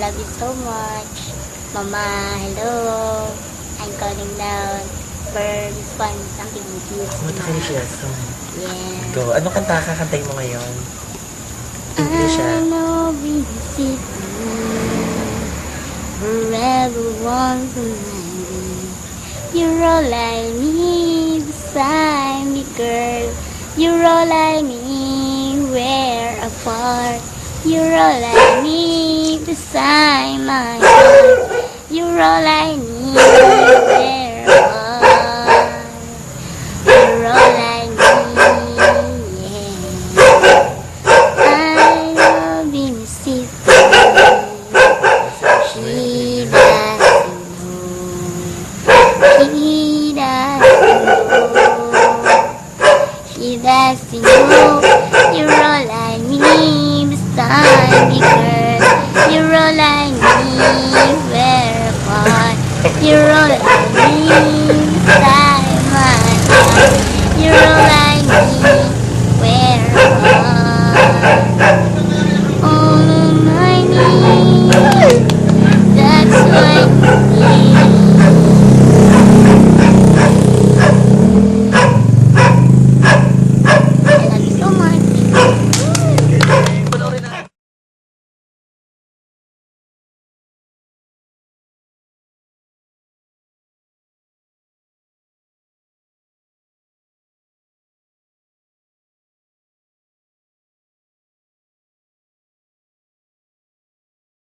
love you so much. Mama, hello. I'm calling down for this one, something with you. Kumanta ka ni Fiesta. Yeah. Go. Ano kanta kakantay mo ngayon? English I know we see forever once and maybe you're all I need beside me, girl. You're all I need, we're apart. You're all I need beside my heart. You're all I need.